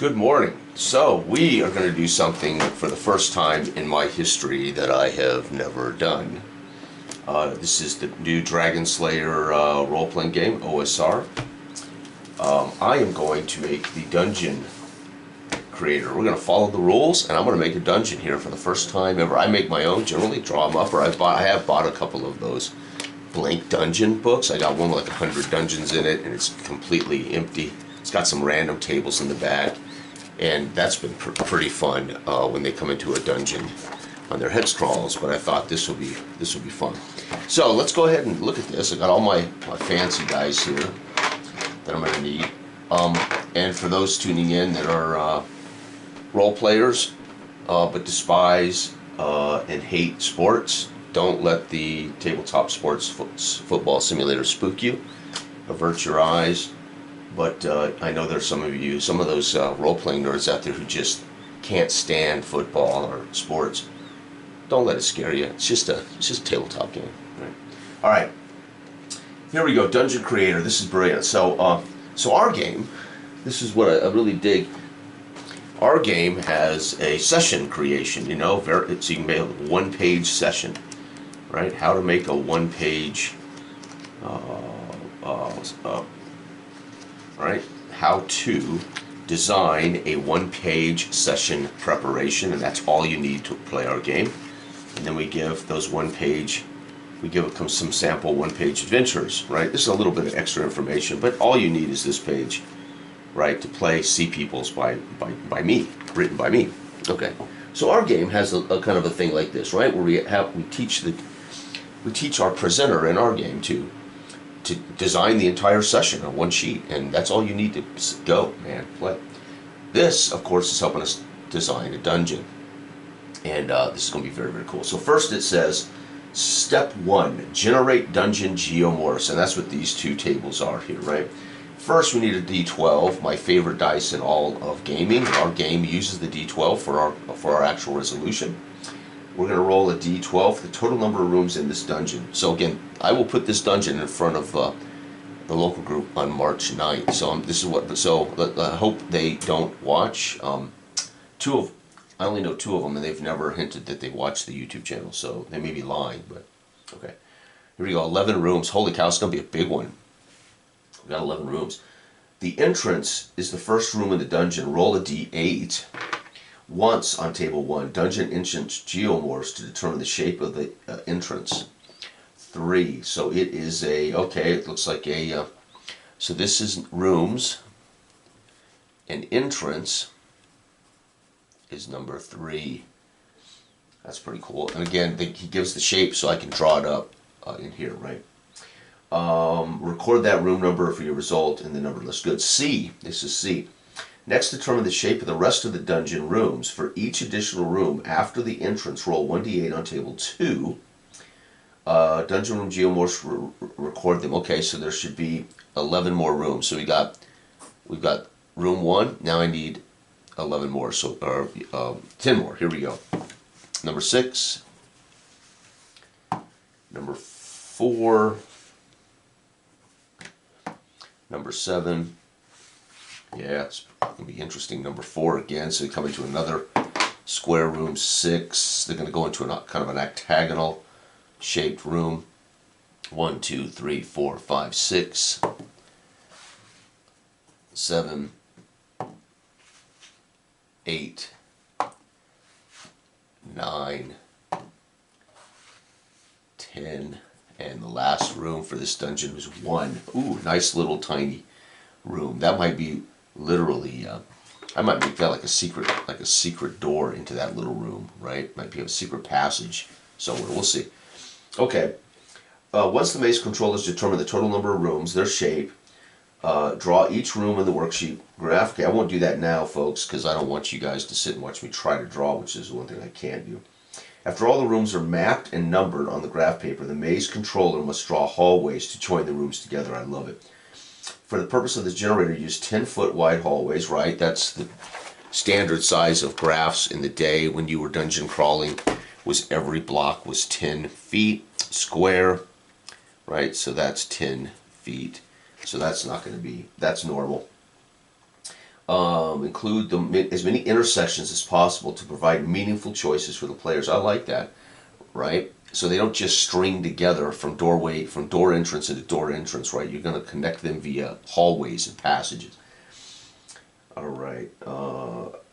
Good morning. So we are going to do something for the first time in my history that I have never done. This is the new Dragonslayer role-playing game, OSR. I am going to make the dungeon creator. We're going to follow the rules, and I'm going to make a dungeon here for the first time ever. I make my own, generally draw them up, or I have bought a couple of those blank dungeon books. I got one with like 100 dungeons in it, and it's completely empty. It's got some random tables in the back. And that's been pretty fun when they come into a dungeon on their head scrawls. But I thought this will be fun. So let's go ahead and look at this. I got all my fancy guys here that I'm going to need. And for those tuning in that are role players but despise and hate sports, don't let the tabletop sports football simulator spook you. Avert your eyes. But I know there's some of those role-playing nerds out there who just can't stand football or sports. Don't let it scare you. It's just a tabletop game. Right? All right, here we go. Dungeon Creator. This is brilliant. So our game. This is what I really dig. Our game has a session creation. So you can make a one-page session, right? How to make a one-page. Right? How to design a one-page session preparation, and that's all you need to play our game. And then we give those some sample one-page adventures, right? This is a little bit of extra information, but all you need is this page, right, to play Sea Peoples by me, written by me. Okay. So our game has a kind of a thing like this, right, where we teach our presenter in our game to design the entire session on one sheet, and that's all you need to go, man, play. This, of course, is helping us design a dungeon, and this is going to be very, very cool. So first it says, step 1, generate dungeon geomorphs, and that's what these two tables are here, right? First, we need a D12, my favorite dice in all of gaming. Our game uses the D12 for our actual resolution. We're going to roll a D12 for the total number of rooms in this dungeon. So again, I will put this dungeon in front of the local group on March 9th. So I hope they don't watch. I only know 2 of them, and they've never hinted that they watch the YouTube channel. So they may be lying, but okay. Here we go. 11 rooms. Holy cow, it's going to be a big one. We got 11 rooms. The entrance is the first room in the dungeon. Roll a D8. Once on table 1, dungeon entrance geomorphs to determine the shape of the entrance. 3, so it is okay, it looks like so this is rooms, and entrance is number 3. That's pretty cool. And again, he gives the shape so I can draw it up in here, right? Record that room number for your result, and the number looks good. C, this is C. Next, determine the shape of the rest of the dungeon rooms. For each additional room after the entrance, roll 1d8 on table 2. Dungeon room geomorphs, record them. Okay, so there should be 11 more rooms. So we've got room 1. Now I need 11 more. So 10 more. Here we go. Number 6. Number 4. Number 7. Yeah, it's going to be interesting. Number 4 again, so they come into another square room. 6, they're going to go into kind of an octagonal shaped room. 1, 2, 3, 4, 5, 6, 7, 8, 9, 10, and the last room for this dungeon was 1. Ooh, nice little tiny room. That might be literally I might make that like a secret door into that little room, right? Might be a secret passage somewhere. We'll see. Okay. Once the maze controllers determine the total number of rooms, their shape, draw each room in the worksheet graph. Okay, I won't do that now, folks, because I don't want you guys to sit and watch me try to draw, which is one thing I can't do. After all the rooms are mapped and numbered on the graph paper, the maze controller must draw hallways to join the rooms together. I love it. For the purpose of this generator, use 10-foot wide hallways, right? That's the standard size of graphs in the day when you were dungeon crawling. Every block was 10 feet square, right? So that's 10 feet. So that's not going to be, that's normal. Include as many intersections as possible to provide meaningful choices for the players. I like that, right? So they don't just string together from door entrance into door entrance, right? You're going to connect them via hallways and passages. All right,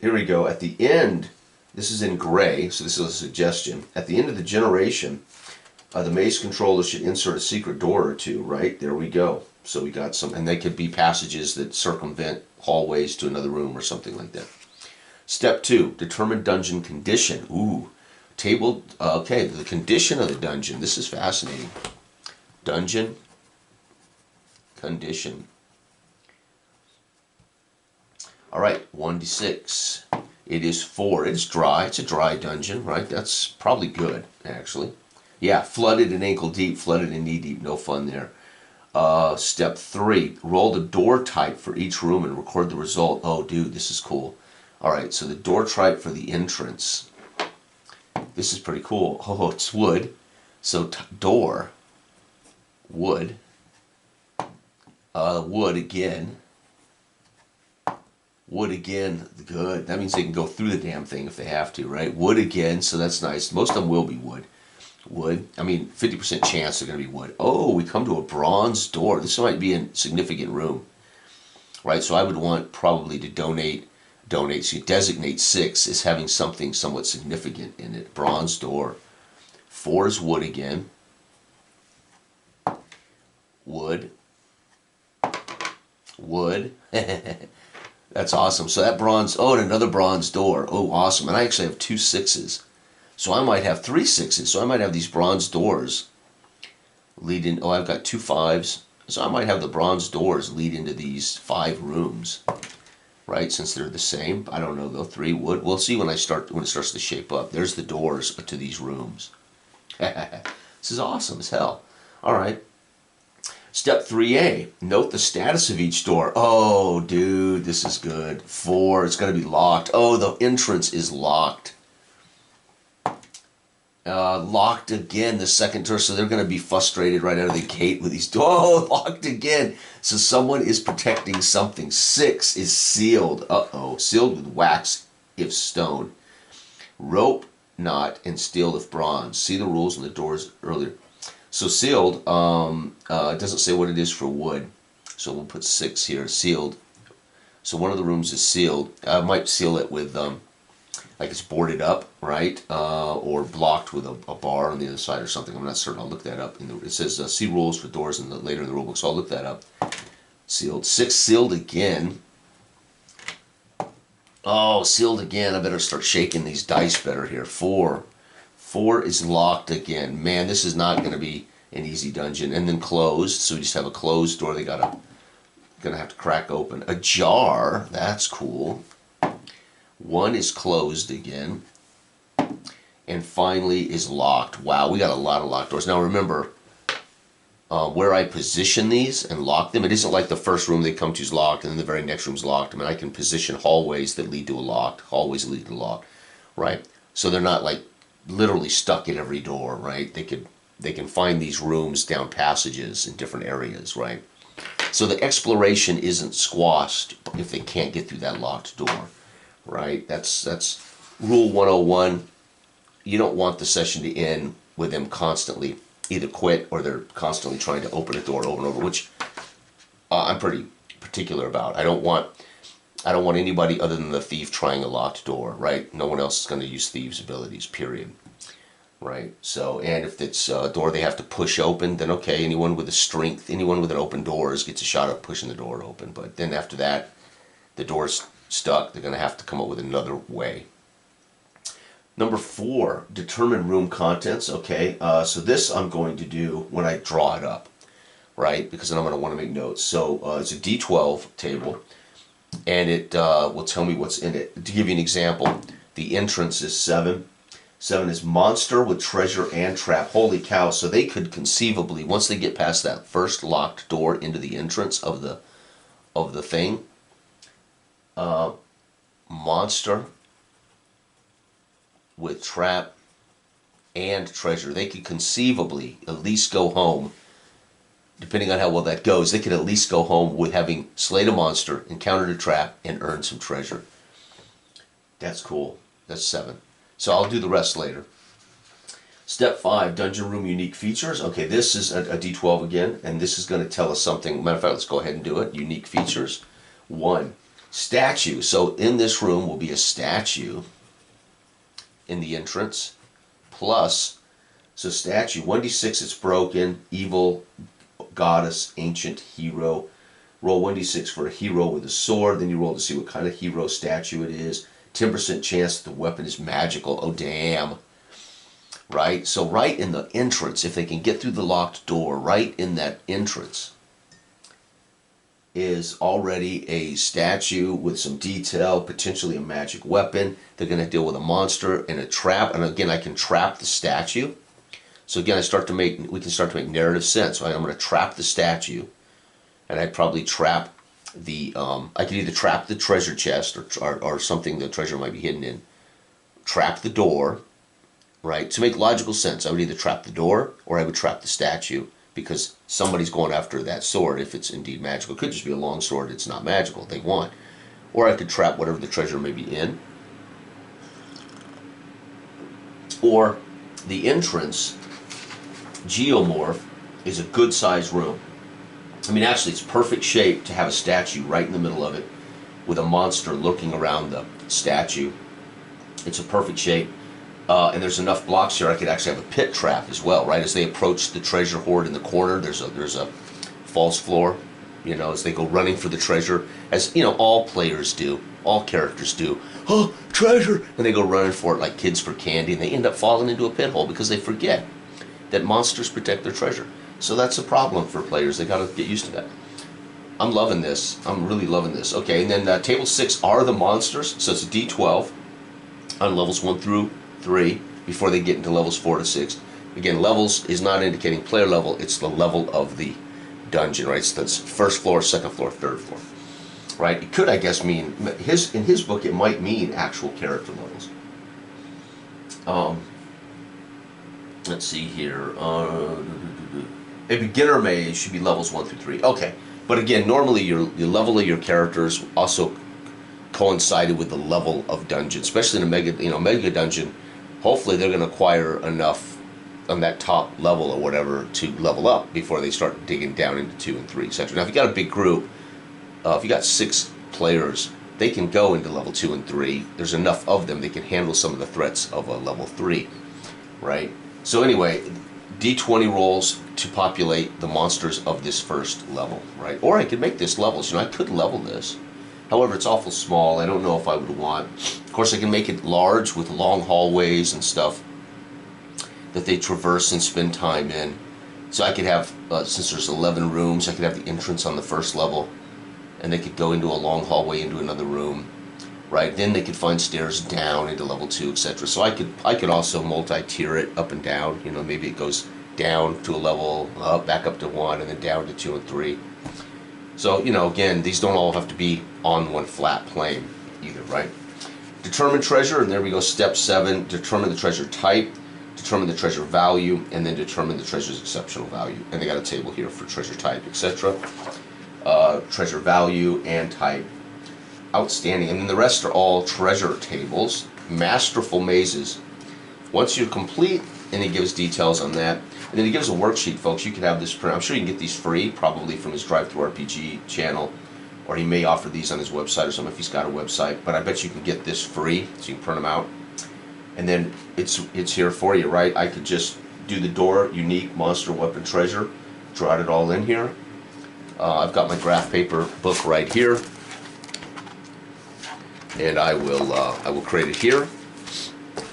here we go. At the end, this is in gray, so this is a suggestion. At the end of the generation, the maze controller should insert a secret door or two, right? There we go. So we got some, and they could be passages that circumvent hallways to another room or something like that. Step 2, determine dungeon condition. Ooh, table, okay, the condition of the dungeon. This is fascinating. Dungeon condition. All right, 1d6. It is 4. It's dry. It's a dry dungeon, right? That's probably good, actually. Yeah, flooded and ankle deep, flooded and knee deep. No fun there. Step 3, roll the door type for each room and record the result. Oh, dude, this is cool. All right, so the door type for the entrance. This is pretty cool. Oh, it's wood. So door, wood, wood again. Wood again, good. That means they can go through the damn thing if they have to, right? Wood again, so that's nice. Most of them will be wood. Wood. I mean, 50% chance they're going to be wood. Oh, we come to a bronze door. This might be a significant room, right? So I would want probably to donate. So you designate 6 as having something somewhat significant in it. Bronze door. 4 is wood again. Wood. Wood. That's awesome. So that bronze, oh, and another bronze door. Oh, awesome. And I actually have 2 6s. So I might have 3 6s. So I might have these bronze doors lead in. Oh, I've got 2 5s. So I might have the bronze doors lead into these 5 rooms, right? Since they're the same. I don't know though. 3 wood. We'll see when it starts to shape up. There's the doors to these rooms. This is awesome as hell. All right. Step 3A, note the status of each door. Oh, dude, this is good. 4, it's going to be locked. Oh, the entrance is locked. Locked again, the second door, so they're going to be frustrated right out of the gate with these doors. Oh, locked again. So someone is protecting something. 6 is sealed. Uh-oh, sealed with wax if stone. Rope, knot, and steel if bronze. See the rules on the doors earlier. So sealed, it doesn't say what it is for wood. So we'll put 6 here, sealed. So one of the rooms is sealed. I might seal it with, like it's boarded up, right? Or blocked with a bar on the other side or something. I'm not certain. I'll look that up. It says see rules for doors later in the rulebook, so I'll look that up. Sealed. 6 sealed again. Oh, sealed again. I better start shaking these dice better here. 4. 4 is locked again. Man, this is not going to be an easy dungeon. And then closed, so we just have a closed door they gonna have to crack open. Ajar, that's cool. 1 is closed again. And finally is locked. Wow, we got a lot of locked doors. Now remember, where I position these and lock them, it isn't like the first room they come to is locked and then the very next room's locked. I mean, I can position hallways that lead to a locked, hallways that lead to a lock, right? So they're not like literally stuck in every door, right? They can find these rooms down passages in different areas, right? So the exploration isn't squashed if they can't get through that locked door, right? That's rule 101. You don't want the session to end with them constantly either quit or they're constantly trying to open a door over and over, which I'm pretty particular about. I don't want anybody other than the thief trying a locked door, right? No one else is going to use thieves' abilities, period. Right? So, and if it's a door they have to push open, then okay, anyone with an open doors gets a shot at pushing the door open. But then after that, the door's stuck. They're going to have to come up with another way. Number 4, determine room contents. Okay, so this I'm going to do when I draw it up, right? Because then I'm going to want to make notes. So it's a D12 table. And it will tell me what's in it. To give you an example, the entrance is 7. 7 is monster with treasure and trap. Holy cow. So they could conceivably, once they get past that first locked door into the entrance of the thing, monster with trap and treasure, they could conceivably at least go home depending on how well that goes, they could at least go home with having slayed a monster, encountered a trap, and earned some treasure. That's cool. That's 7. So I'll do the rest later. Step 5, dungeon room unique features. Okay, this is a D12 again, and this is going to tell us something. Matter of fact, let's go ahead and do it. Unique features. 1, statue. So in this room will be a statue in the entrance. Plus, so statue, 1d6, it's broken, evil, goddess, ancient, hero. Roll 1d6 for a hero with a sword, then you roll to see what kind of hero statue it is. 10% chance that the weapon is magical. Oh, damn. Right? So right in the entrance, if they can get through the locked door, right in that entrance is already a statue with some detail, potentially a magic weapon. They're going to deal with a monster and a trap. And again, I can trap the statue. So again, we can start to make narrative sense. Right? I'm going to trap the statue, and I'd probably trap the, I could either trap the treasure chest or something the treasure might be hidden in, trap the door, right? To make logical sense, I would either trap the door or I would trap the statue, because somebody's going after that sword if it's indeed magical. It could just be a long sword, it's not magical, they want. Or I could trap whatever the treasure may be in. Or the entrance, geomorph, is a good sized room. I mean, actually, it's perfect shape to have a statue right in the middle of it with a monster lurking around the statue. It's a perfect shape. And there's enough blocks here I could actually have a pit trap as well, right? As they approach the treasure hoard in the corner, there's a false floor, you know, as they go running for the treasure, as, you know, all players do, all characters do. Oh, treasure! And they go running for it like kids for candy, and they end up falling into a pit hole because they forget that monsters protect their treasure. So that's a problem for players. They got to get used to that. I'm loving this. I'm really loving this. Okay, and then table 6 are the monsters. So it's a D12 on levels 1 through 3 before they get into levels 4 to 6. Again, levels is not indicating player level. It's the level of the dungeon, right? So that's first floor, second floor, third floor, right? It could, I guess, mean in his book it might mean actual character levels. Let's see here. A beginner mage should be levels 1 through 3. Okay, but again, normally your level of your characters also coincided with the level of dungeon, especially in a mega dungeon. Hopefully, they're going to acquire enough on that top level or whatever to level up before they start digging down into 2 and 3, etc. Now, if you got a big group, if you got 6 players, they can go into level 2 and 3. There's enough of them they can handle some of the threats of a level 3, right? So anyway, D20 rolls to populate the monsters of this first level, right? Or I could make this levels. You know, I could level this. However, it's awful small. I don't know if I would want. Of course, I can make it large with long hallways and stuff that they traverse and spend time in. So I could have, since there's 11 rooms, I could have the entrance on the first level, and they could go into a long hallway into another room, right? Then they could find stairs down into level 2, etc. So I could also multi-tier it up and down. You know, maybe it goes down to a level, back up to 1, and then down to 2 and 3. So, you know, again, these don't all have to be on one flat plane either, right? Determine treasure, and there we go, step 7. Determine the treasure type, determine the treasure value, and then determine the treasure's exceptional value. And they got a table here for treasure type, etc. Treasure value and type. Outstanding. And then the rest are all treasure tables. Masterful mazes. Once you're complete, and it gives details on that. And then he gives a worksheet, folks. You can have this print. I'm sure you can get these free, probably from his Drive-Thru-RPG channel, or he may offer these on his website or something if he's got a website. But I bet you can get this free, so you can print them out. And then it's here for you, right? I could just do the door, unique, monster, weapon, treasure, jot it all in here. I've got my graph paper book right here, and I will create it here.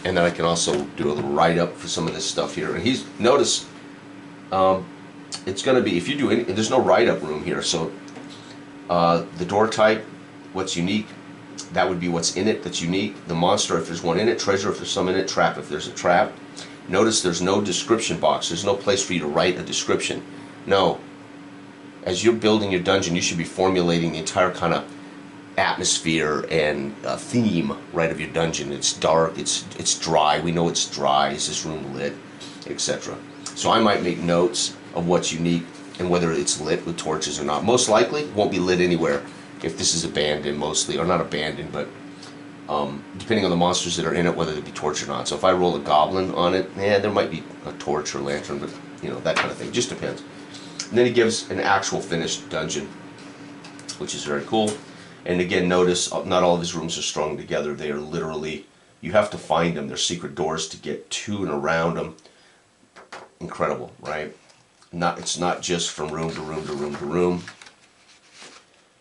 And then I can also do a little write-up for some of this stuff here. And notice, it's going to be, if you do any, there's no write-up room here. So the door type, what's unique, that would be what's in it that's unique. The monster, if there's one in it. Treasure, if there's some in it. Trap, if there's a trap. Notice there's no description box. There's no place for you to write a description. No. As you're building your dungeon, you should be formulating the entire kind of atmosphere and theme, right, of your dungeon. It's dark, it's dry, we know it's dry, is this room lit, etc. So I might make notes of what's unique and whether it's lit with torches or not. Most likely, won't be lit anywhere if this is abandoned mostly, or not abandoned, but depending on the monsters that are in it, whether they be torch or not. So if I roll a goblin on it, there might be a torch or lantern, but that kind of thing. Just depends. And then he gives an actual finished dungeon, which is very cool. And again, notice not all of his rooms are strung together. They are literally, you have to find them. There's secret doors to get to and around them. Incredible, right? It's not just from room to room to room to room.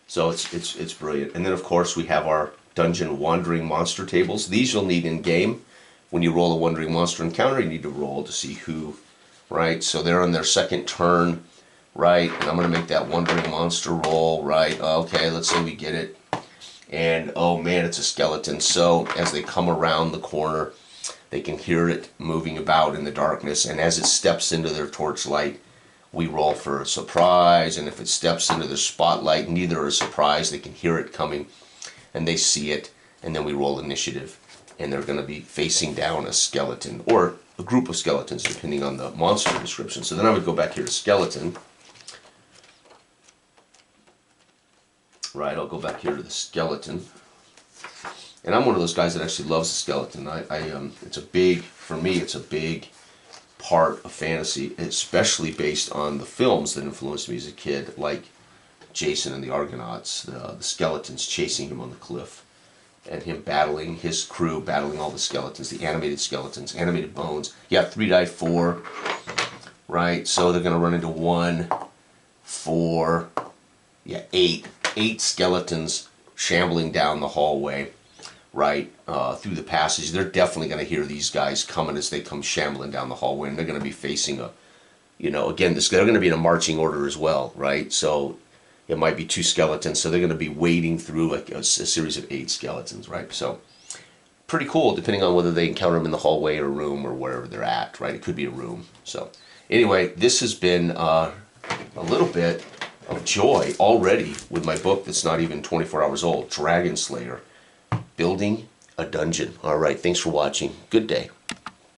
So it's brilliant. And then of course we have our dungeon wandering monster tables. These you'll need in game. When you roll a wandering monster encounter, you need to roll to see who, right? So they're on their second turn, right? And I'm going to make that wandering monster roll, right? Okay, let's say we get it. And oh man, it's a skeleton. So as they come around the corner, they can hear it moving about in the darkness. And as it steps into their torchlight, we roll for a surprise. And if it steps into the spotlight, neither are surprised. They can hear it coming and they see it. And then we roll initiative. And they're going to be facing down a skeleton or a group of skeletons, depending on the monster description. So then I would go back here to skeleton. Right, I'll go back here to the skeleton. And I'm one of those guys that actually loves the skeleton. It's a big, for me, it's a big part of fantasy, especially based on the films that influenced me as a kid, like Jason and the Argonauts, the skeletons chasing him on the cliff, and him battling, his crew battling all the skeletons, the animated skeletons, animated bones. Yeah, 3 die 4, right? So they're going to run into 1, 4, 8 skeletons shambling down the hallway, right, through the passage. They're definitely going to hear these guys coming as they come shambling down the hallway, and they're going to be facing a, again, they're going to be in a marching order as well, right? So it might be 2 skeletons, so they're going to be wading through like a series of 8 skeletons, right? So pretty cool, depending on whether they encounter them in the hallway or room or wherever they're at, right? It could be a room. So anyway, this has been a little bit of joy already with my book that's not even 24 hours old, Dragonslayer, Building a Dungeon. All right, thanks for watching. Good day.